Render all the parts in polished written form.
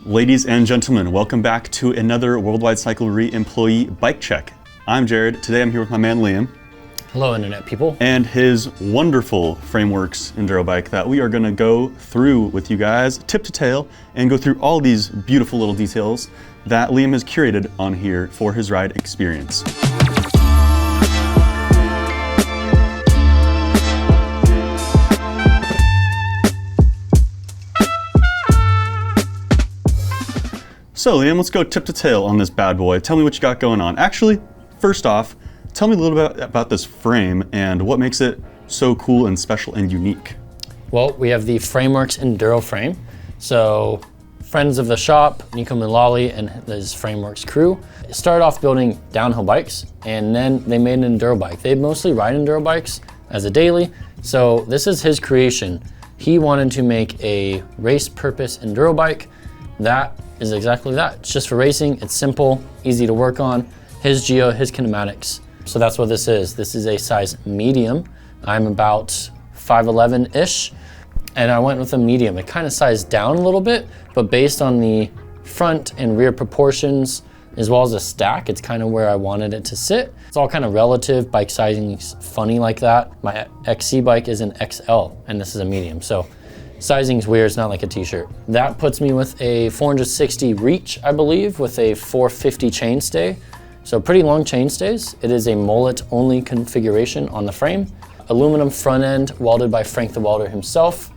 Ladies and gentlemen, welcome back to another Worldwide Cyclery Employee Bike Check. I'm Jared. Today I'm here with my man Liam. Hello, Internet people. And his wonderful Frameworks Enduro bike that we are going to go through with you guys, tip to tail, and go through all these beautiful little details that Liam has curated on here for his ride experience. So Liam, let's go tip to tail on this bad boy. Tell me what you got going on. Actually, first off, tell me a little bit about this frame and what makes it so cool and special and unique. Well, we have the Frameworks Enduro frame. So friends of the shop, Neko Mulally and his Frameworks crew, started off building downhill bikes, and then they made an Enduro bike. They mostly ride Enduro bikes as a daily, so this is his creation. He wanted to make a race purpose Enduro bike that is exactly that. It's just for racing. It's simple, easy to work on. His geo, his kinematics. So that's what this is. This is a size medium. I'm about 5'11"-ish, and I went with a medium. It kind of sized down a little bit, but based on the front and rear proportions, as well as the stack, it's kind of where I wanted it to sit. It's all kind of relative. Bike sizing is funny like that. My XC bike is an XL, and this is a medium. So sizing's weird, it's not like a t-shirt. That puts me with a 460 reach, I believe, with a 450 chainstay. So pretty long chainstays. It is a mullet only configuration on the frame. Aluminum front end welded by Frank the Welder himself.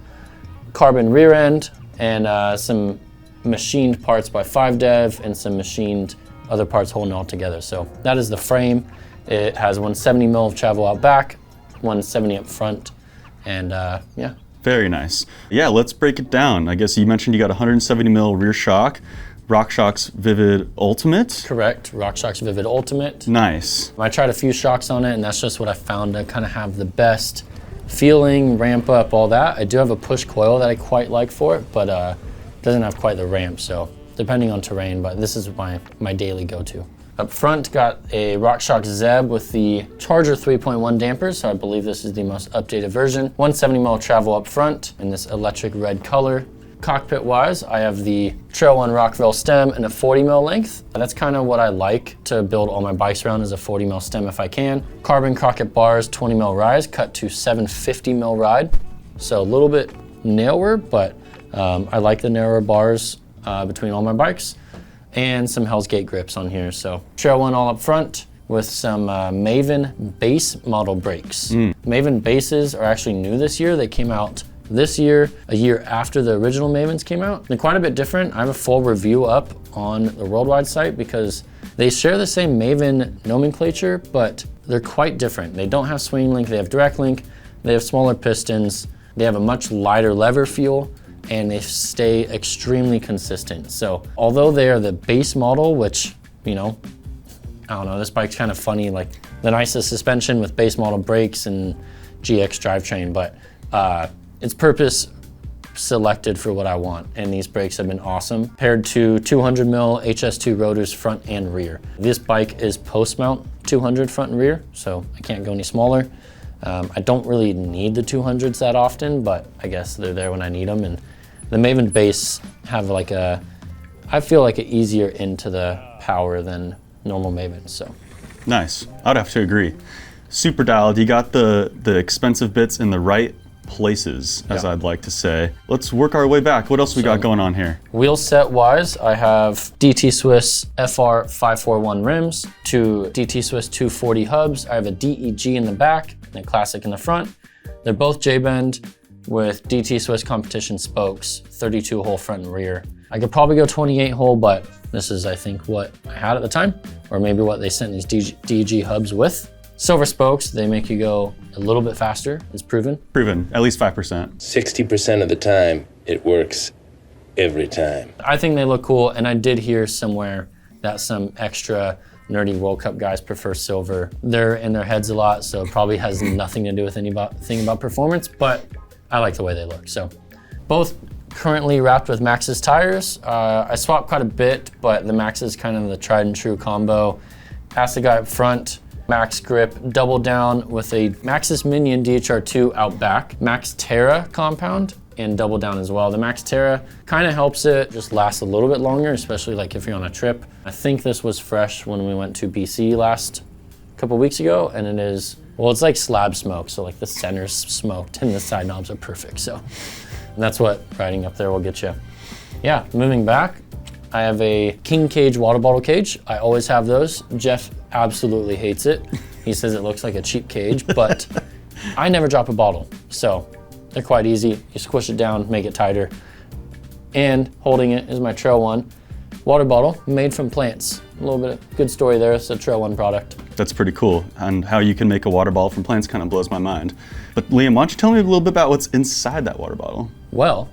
Carbon rear end and some machined parts by 5Dev and some machined other parts holding it all together. So that is the frame. It has 170 mil of travel out back, 170 up front, and yeah. Very nice. Yeah, let's break it down. I guess you mentioned you got 170 mil rear shock, RockShox Vivid Ultimate. Correct, RockShox Vivid Ultimate. Nice. I tried a few shocks on it, and that's just what I found to kind of have the best feeling, ramp up, all that. I do have a push coil that I quite like for it, but it doesn't have quite the ramp, so depending on terrain, but this is my daily go-to. Up front, got a RockShox Zeb with the Charger 3.1 dampers, so I believe this is the most updated version. 170 mil travel up front in this electric red color. Cockpit-wise, I have the Trail 1 Rockville stem and a 40 mil length. That's kind of what I like to build all my bikes around, is a 40 mil stem if I can. Carbon Crockett bars, 20 mil rise, cut to 750 mil ride. So a little bit narrower, but I like the narrower bars between all my bikes. And some Hell's Gate grips on here. So Trail 1 all up front with some Maven base model brakes. Maven bases are actually new this year. They came out this year, a year after the original Mavens came out. They're quite a bit different. I have a full review up on the Worldwide site because they share the same Maven nomenclature, but they're quite different. They don't have swing link, they have direct link, they have smaller pistons, they have a much lighter lever feel, and they stay extremely consistent. So although they are the base model, which, you know, I don't know, this bike's kind of funny, like the nicest suspension with base model brakes and GX drivetrain, but it's purpose selected for what I want, and these brakes have been awesome. Paired to 200 mil HS2 rotors front and rear. This bike is post mount 200 front and rear, so I can't go any smaller. I don't really need the 200s that often, but I guess they're there when I need them. And the Maven base have like I feel like an easier into the power than normal Mavens, so. Nice, I'd have to agree. Super dialed, you got the expensive bits in the right places, as I'd like to say. Let's work our way back. What else we got going on here? Wheel set wise, I have DT Swiss FR 541 rims, two DT Swiss 240 hubs. I have a DEG in the back and a Classic in the front. They're both J-bend with DT Swiss competition spokes, 32 hole front and rear. I could probably go 28 hole, but this is, I think, what I had at the time, or maybe what they sent these DEG hubs with. Silver spokes, they make you go a little bit faster, it's proven. Proven, at least 5%. 60% of the time, it works every time. I think they look cool, and I did hear somewhere that some extra nerdy World Cup guys prefer silver. They're in their heads a lot, so it probably has nothing to do with anything about performance, but I like the way they look. So both currently wrapped with Maxxis tires. I swapped quite a bit, but the Maxxis is kind of the tried and true combo. Asked the guy up front, Max Grip double down with a Maxxis Minion DHR2 out back, Max Terra compound and double down as well. The Max Terra kind of helps it just last a little bit longer, especially like if you're on a trip. I think this was fresh when we went to BC last couple weeks ago, and it is, well, it's like slab smoke, so like the center's smoked and the side knobs are perfect. So that's what riding up there will get you. Yeah, moving back, I have a King Cage water bottle cage. I always have those. Jeff absolutely hates it. He says it looks like a cheap cage, but I never drop a bottle. So they're quite easy. You squish it down, make it tighter. And holding it is my Trail One water bottle made from plants. A little bit of good story there. It's a Trail One product. That's pretty cool. And how you can make a water bottle from plants kind of blows my mind. But Liam, why don't you tell me a little bit about what's inside that water bottle? Well,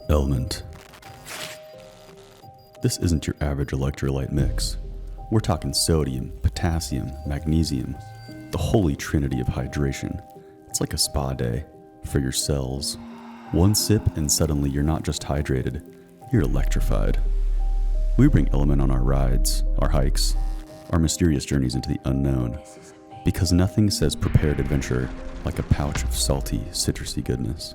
Element. This isn't your average electrolyte mix. We're talking sodium, potassium, magnesium, the holy trinity of hydration. It's like a spa day for your cells. One sip and suddenly you're not just hydrated, you're electrified. We bring Element on our rides, our hikes, our mysterious journeys into the unknown, because nothing says prepared adventure like a pouch of salty, citrusy goodness.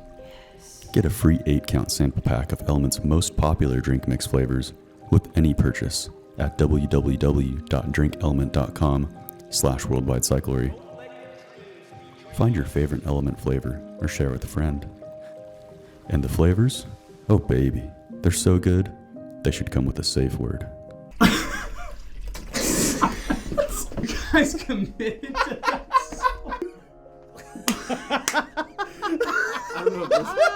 Get a free 8-count sample pack of Element's most popular drink mix flavors with any purchase at www.drinkelement.com/worldwide cyclery. Find your favorite Element flavor or share with a friend. And the flavors? Oh baby, they're so good, they should come with a safe word. You guys committed to that.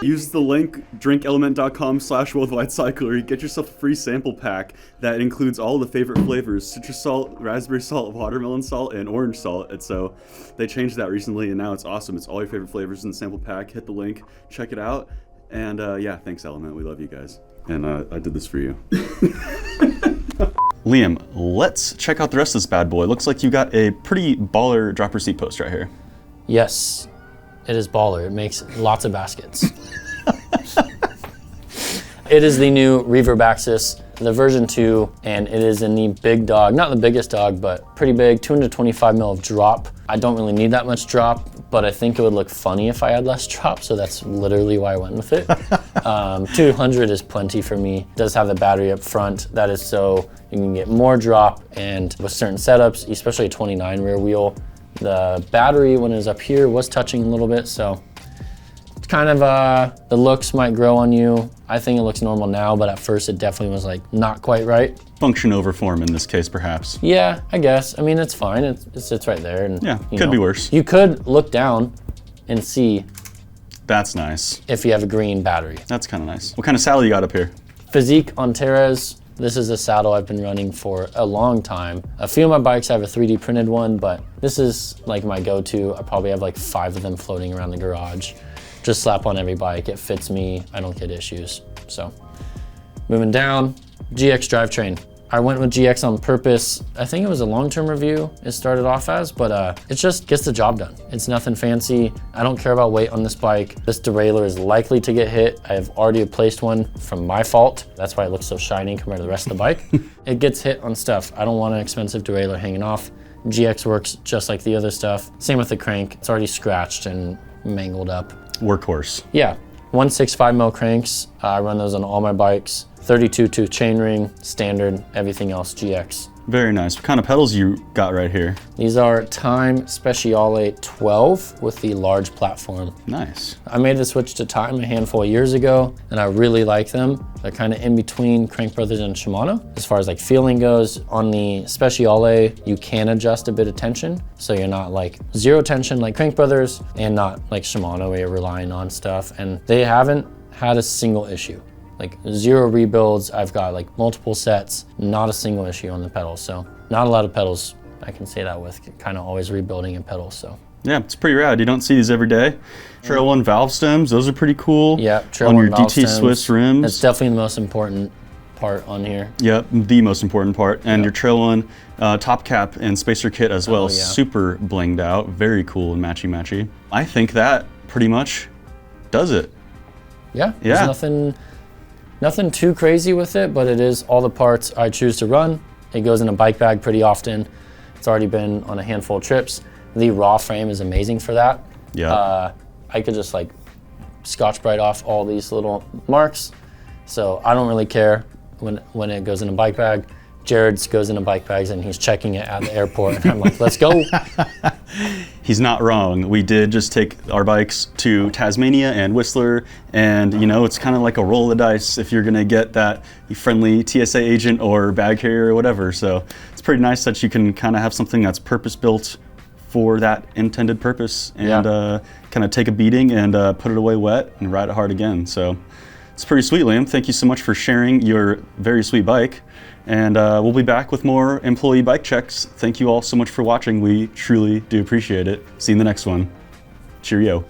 Use the link drinkelement.com/worldwide cyclery. Get yourself a free sample pack that includes all the favorite flavors: citrus salt, raspberry salt, watermelon salt, and orange salt. And so they changed that recently, and now it's awesome. It's all your favorite flavors in the sample pack. Hit the link, check it out, and yeah, thanks Element. We love you guys, and I did this for you. Liam, let's check out the rest of this bad boy. Looks like you got a pretty baller dropper seat post right here. yes, it is baller. It makes lots of baskets. It is the new reverb axis, the version 2, and it is in the big dog, not the biggest dog, but pretty big, 225 mil of drop. I don't really need that much drop, but I think it would look funny if I had less drop, so that's literally why I went with it. 200 is plenty for me. It does have the battery up front. That is so you can get more drop, and with certain setups, especially a 29 rear wheel, the battery when it was up here was touching a little bit, so kind of the looks might grow on you. I think it looks normal now, but at first it definitely was like not quite right. Function over form in this case, perhaps. Yeah, I guess. I mean, it's fine. It sits right there. And, yeah, could be worse. You could look down and see. That's nice. If you have a green battery. That's kind of nice. What kind of saddle you got up here? Physique on Terras. This is a saddle I've been running for a long time. A few of my bikes have a 3D printed one, but this is like my go-to. I probably have like 5 of them floating around the garage. Just slap on every bike. It fits me. I don't get issues. So moving down, GX drivetrain. I went with GX on purpose. I think it was a long-term review it started off as, but it just gets the job done. It's nothing fancy. I don't care about weight on this bike. This derailleur is likely to get hit. I have already replaced one from my fault. That's why it looks so shiny compared to the rest of the bike. It gets hit on stuff. I don't want an expensive derailleur hanging off. GX works just like the other stuff. Same with the crank. It's already scratched and mangled up. Workhorse. Yeah, 165 mil cranks. I run those on all my bikes. 32 tooth chainring, standard, everything else GX. Very nice. What kind of pedals you got right here? These are Time Speciale 12 with the large platform. Nice. I made the switch to Time a handful of years ago, and I really like them. They're kind of in between Crank Brothers and Shimano. As far as like feeling goes, on the Speciale, you can adjust a bit of tension, so you're not like zero tension like Crank Brothers, and not like Shimano where you're relying on stuff. And they haven't had a single issue. Like 0 rebuilds, I've got like multiple sets, not a single issue on the pedals. So not a lot of pedals, I can say that with, kind of always rebuilding a pedal, so. Yeah, it's pretty rad. You don't see these every day. Trail One valve stems, those are pretty cool. Yeah, Trail on One your valve DT stems. Swiss rims. That's definitely the most important part on here. Yep, the most important part. And Yep. your Trail One top cap and spacer kit as well, yeah. super blinged out, very cool and matchy-matchy. I think that pretty much does it. Yeah, there's nothing too crazy with it, but it is all the parts I choose to run. It goes in a bike bag pretty often. It's already been on a handful of trips. The raw frame is amazing for that. Yeah. I could just like Scotch-Brite off all these little marks. So I don't really care when it goes in a bike bag. Jared's goes into bike bags and he's checking it at the airport, and I'm like, let's go. He's not wrong. We did just take our bikes to Tasmania and Whistler, and you know, it's kind of like a roll of the dice if you're gonna get that friendly TSA agent or bag carrier or whatever. So it's pretty nice that you can kind of have something that's purpose-built for that intended purpose, and kind of take a beating and put it away wet and ride it hard again. So it's pretty sweet, Liam. Thank you so much for sharing your very sweet bike. And we'll be back with more employee bike checks. Thank you all so much for watching. We truly do appreciate it. See you in the next one. Cheerio.